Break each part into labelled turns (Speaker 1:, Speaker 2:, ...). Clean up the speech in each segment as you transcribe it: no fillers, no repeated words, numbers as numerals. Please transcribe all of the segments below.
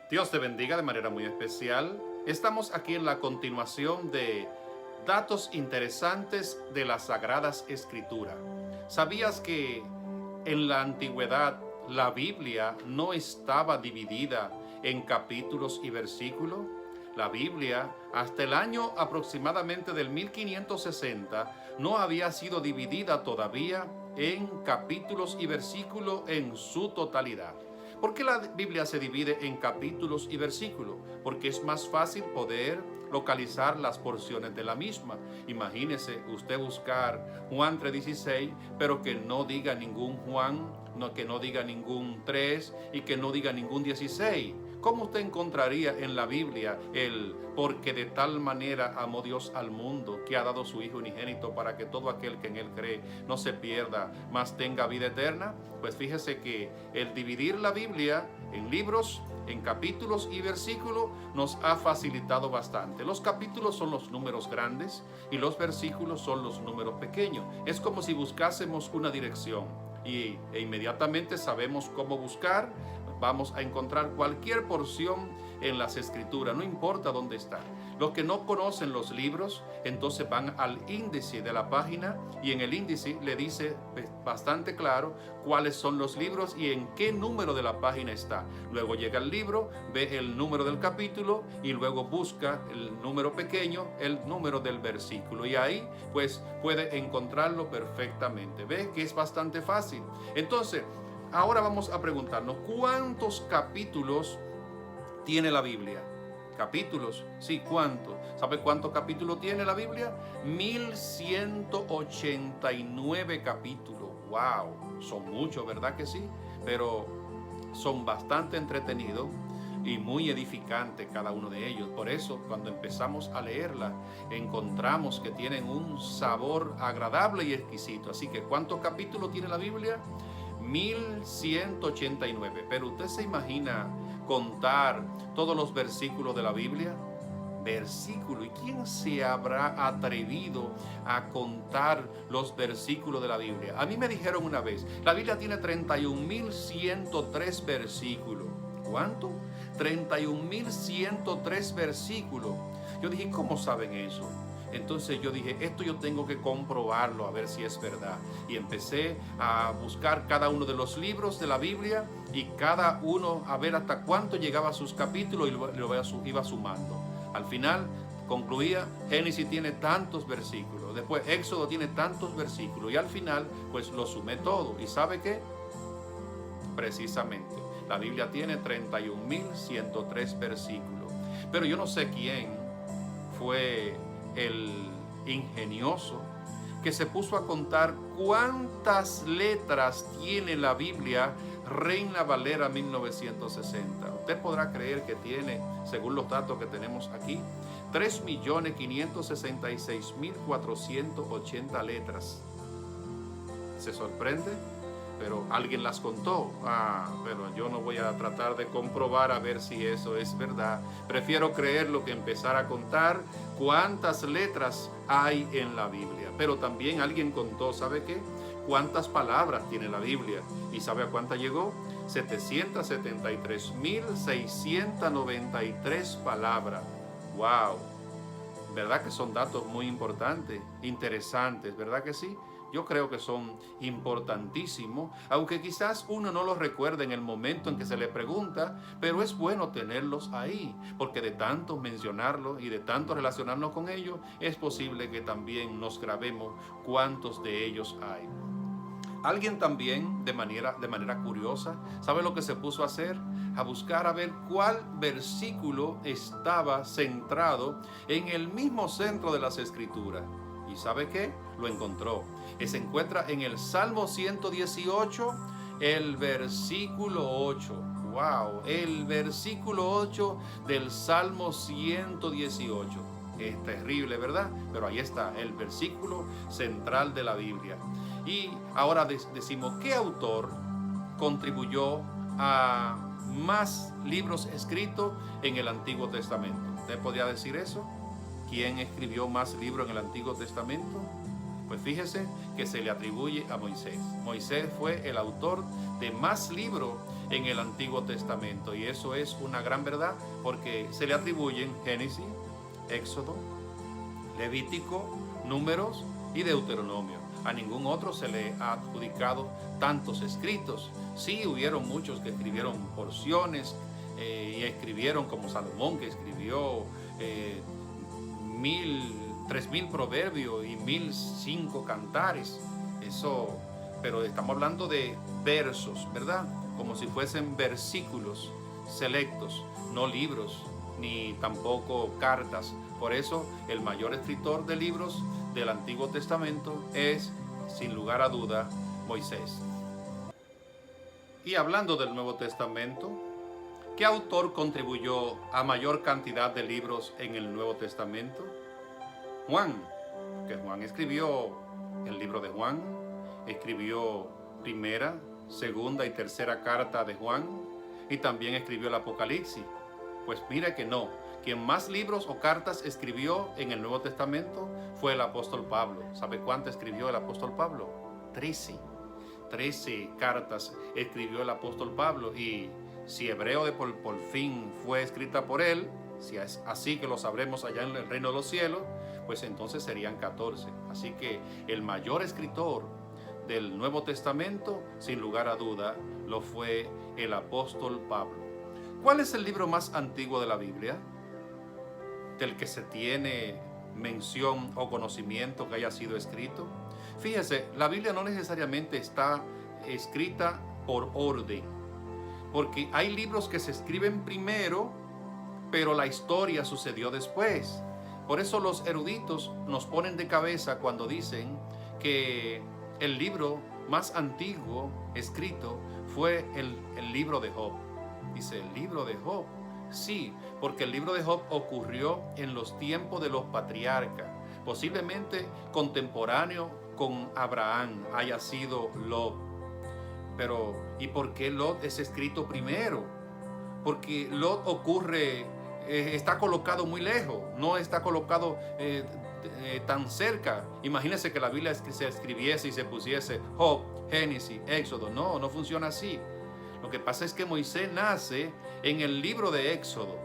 Speaker 1: Dios te bendiga de manera muy especial. Estamos aquí en la continuación de datos interesantes de las Sagradas Escrituras. ¿Sabías que en la antigüedad la Biblia no estaba dividida en capítulos y versículos? La Biblia, hasta el año aproximadamente del 1560, no había sido dividida todavía en capítulos y versículos en su totalidad. ¿Por qué la Biblia se divide en capítulos y versículos? Porque es más fácil poder localizar las porciones de la misma. Imagínese usted buscar Juan 3:16, pero que no diga ningún Juan, que no diga ningún 3 y que no diga ningún 16. ¿Cómo usted encontraría en la Biblia el porque de tal manera amó Dios al mundo que ha dado su Hijo unigénito para que todo aquel que en Él cree no se pierda, mas tenga vida eterna? Pues fíjese que el dividir la Biblia en libros, en capítulos y versículos nos ha facilitado bastante. Los capítulos son los números grandes y los versículos son los números pequeños. Es como si buscásemos una dirección e inmediatamente sabemos cómo buscar. Vamos a encontrar cualquier porción en las Escrituras, no importa dónde está. Los que no conocen los libros, entonces van al índice de la página y en el índice le dice bastante claro cuáles son los libros y en qué número de la página está. Luego llega el libro, ve el número del capítulo y luego busca el número pequeño, el número del versículo, y ahí pues puede encontrarlo perfectamente. Ve que es bastante fácil. Entonces, ahora vamos a preguntarnos, ¿cuántos capítulos tiene la Biblia? ¿Capítulos? Sí, ¿cuántos? ¿Sabe cuántos capítulos tiene la Biblia? 1189 capítulos. ¡Wow! Son muchos, ¿verdad que sí? Pero son bastante entretenidos y muy edificantes cada uno de ellos. Por eso, cuando empezamos a leerla, encontramos que tienen un sabor agradable y exquisito. Así que, ¿cuántos capítulos tiene la Biblia? 1189. Pero usted se imagina contar todos los versículos de la Biblia. Versículo. ¿Y quién se habrá atrevido a contar los versículos de la Biblia? A mí me dijeron una vez, la Biblia tiene 31.103 versículos. ¿Cuánto? 31.103 versículos. Yo dije, ¿cómo saben eso? Entonces yo dije, esto yo tengo que comprobarlo a ver si es verdad. Y empecé a buscar cada uno de los libros de la Biblia y cada uno a ver hasta cuánto llegaba a sus capítulos y lo iba sumando. Al final concluía, Génesis tiene tantos versículos, después Éxodo tiene tantos versículos y al final pues lo sumé todo. ¿Y sabe qué? Precisamente, la Biblia tiene 31.103 versículos. Pero yo no sé quién fue el ingenioso que se puso a contar cuántas letras tiene la Biblia Reina Valera 1960. Usted podrá creer que tiene, según los datos que tenemos aquí, 3.566.480 letras. ¿Se sorprende? Pero alguien las contó. Pero yo no voy a tratar de comprobar a ver si eso es verdad. Prefiero creerlo que empezar a contar cuántas letras hay en la Biblia. Pero también alguien contó, ¿sabe qué? Cuántas palabras tiene la Biblia. ¿Y sabe a cuántas llegó? 773.693 palabras. ¡Wow! ¿Verdad que son datos muy importantes, interesantes? ¿Verdad que sí? Yo creo que son importantísimos, aunque quizás uno no los recuerde en el momento en que se le pregunta, pero es bueno tenerlos ahí, porque de tanto mencionarlos y de tanto relacionarnos con ellos, es posible que también nos grabemos cuántos de ellos hay. Alguien también, de manera curiosa, ¿sabe lo que se puso a hacer? A buscar a ver cuál versículo estaba centrado en el mismo centro de las Escrituras. ¿Y sabe qué? Lo encontró. Se encuentra en el Salmo 118, el versículo 8. ¡Wow! El versículo 8 del Salmo 118. Es terrible, ¿verdad? Pero ahí está, el versículo central de la Biblia. Y ahora decimos, ¿qué autor contribuyó a más libros escritos en el Antiguo Testamento? ¿Usted podría decir eso? ¿Quién escribió más libros en el Antiguo Testamento? Pues fíjese que se le atribuye a Moisés. Moisés fue el autor de más libros en el Antiguo Testamento. Y eso es una gran verdad porque se le atribuyen Génesis, Éxodo, Levítico, Números y Deuteronomio. A ningún otro se le ha adjudicado tantos escritos. Sí, hubieron muchos que escribieron porciones y escribieron como Salomón, que escribió 3.000 proverbios y 1.005 cantares. Eso, pero estamos hablando de versos, ¿verdad? Como si fuesen versículos selectos, no libros, ni tampoco cartas. Por eso, el mayor escritor de libros del Antiguo Testamento es, sin lugar a duda, Moisés. Y hablando del Nuevo Testamento, ¿qué autor contribuyó a mayor cantidad de libros en el Nuevo Testamento? Juan, que Juan escribió el libro de Juan, escribió primera, segunda y tercera carta de Juan, y también escribió el Apocalipsis. Pues mire que no, quien más libros o cartas escribió en el Nuevo Testamento fue el apóstol Pablo. ¿Sabe cuánto escribió el apóstol Pablo? 13 cartas escribió el apóstol Pablo, y si Hebreo de por fin fue escrita por él, si es así que lo sabremos allá en el reino de los cielos, pues entonces serían 14. Así que el mayor escritor del Nuevo Testamento, sin lugar a duda, lo fue el apóstol Pablo. ¿Cuál es el libro más antiguo de la Biblia del que se tiene mención o conocimiento que haya sido escrito? Fíjese, la Biblia no necesariamente está escrita por orden, porque hay libros que se escriben primero, pero la historia sucedió después. Por eso los eruditos nos ponen de cabeza cuando dicen que el libro más antiguo escrito fue el libro de Job. Dice, el libro de Job. Sí, porque el libro de Job ocurrió en los tiempos de los patriarcas. Posiblemente contemporáneo con Abraham haya sido Lot. Pero, ¿y por qué Lot es escrito primero? Porque Lot ocurre, está colocado muy lejos, no está colocado tan cerca. Imagínense que la Biblia se escribiese y se pusiese Job, Génesis, Éxodo. No, no funciona así. Lo que pasa es que Moisés nace en el libro de Éxodo,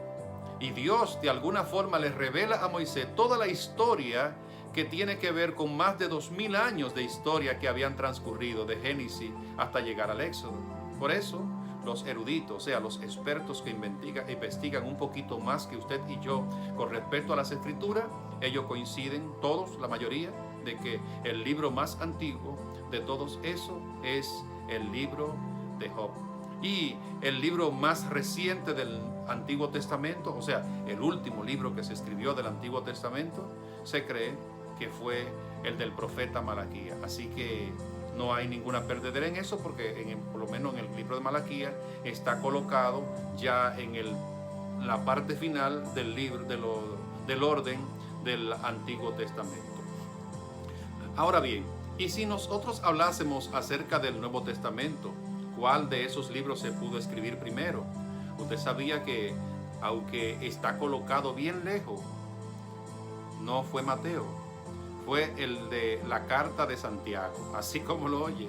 Speaker 1: y Dios de alguna forma le revela a Moisés toda la historia que tiene que ver con más de 2000 años de historia que habían transcurrido de Génesis hasta llegar al Éxodo. Por eso los eruditos, o sea, los expertos que investigan un poquito más que usted y yo con respecto a las escrituras, ellos coinciden, todos, la mayoría, de que el libro más antiguo de todos esos es el libro de Job. Y el libro más reciente del Antiguo Testamento, o sea, el último libro que se escribió del Antiguo Testamento, se cree que fue el del profeta Malaquías. Así que no hay ninguna perdedera en eso, porque por lo menos en el libro de Malaquías está colocado ya en la parte final del libro, del orden del Antiguo Testamento. Ahora bien, y si nosotros hablásemos acerca del Nuevo Testamento, ¿cuál de esos libros se pudo escribir primero? Usted sabía que, aunque está colocado bien lejos, no fue Mateo, fue el de la carta de Santiago, así como lo oye,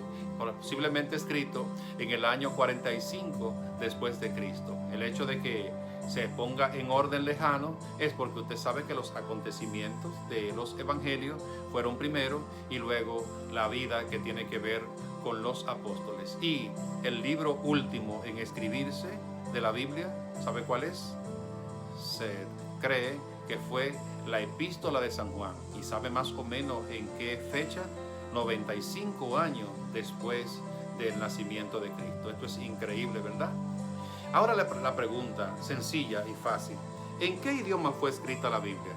Speaker 1: posiblemente escrito en el año 45 después de Cristo. El hecho de que se ponga en orden lejano es porque usted sabe que los acontecimientos de los evangelios fueron primero, y luego la vida que tiene que ver con los apóstoles. Y el libro último en escribirse de la Biblia, ¿sabe cuál es? Se cree que fue la epístola de San Juan. ¿Y sabe más o menos en qué fecha? 95 años después del nacimiento de Cristo. Esto es increíble, ¿verdad? Ahora la pregunta sencilla y fácil: ¿en qué idioma fue escrita la Biblia?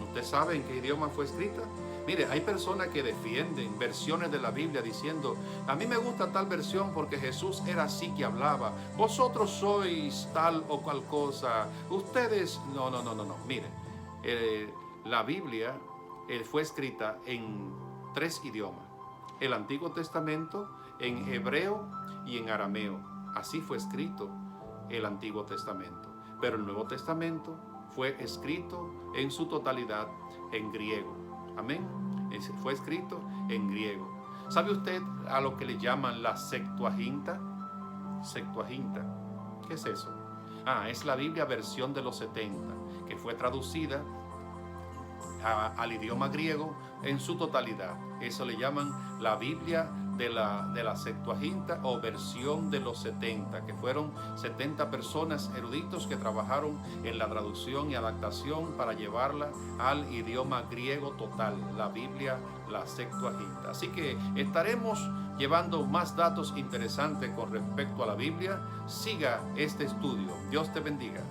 Speaker 1: ¿Usted sabe en qué idioma fue escrita? Mire, hay personas que defienden versiones de la Biblia diciendo, a mí me gusta tal versión porque Jesús era así que hablaba, vosotros sois tal o cual cosa, ustedes... No. Mire, la Biblia fue escrita en 3 idiomas. El Antiguo Testamento en hebreo y en arameo. Así fue escrito el Antiguo Testamento. Pero el Nuevo Testamento fue escrito en su totalidad en griego. Amén. Fue escrito en griego. ¿Sabe usted a lo que le llaman la Septuaginta? Septuaginta. ¿Qué es eso? Es la Biblia versión de los 70, que fue traducida al idioma griego en su totalidad. Eso le llaman la Biblia de la Septuaginta o versión de los 70, que fueron 70 personas eruditos que trabajaron en la traducción y adaptación para llevarla al idioma griego total, la Biblia, la Septuaginta. Así que estaremos llevando más datos interesantes con respecto a la Biblia. Siga este estudio. Dios te bendiga.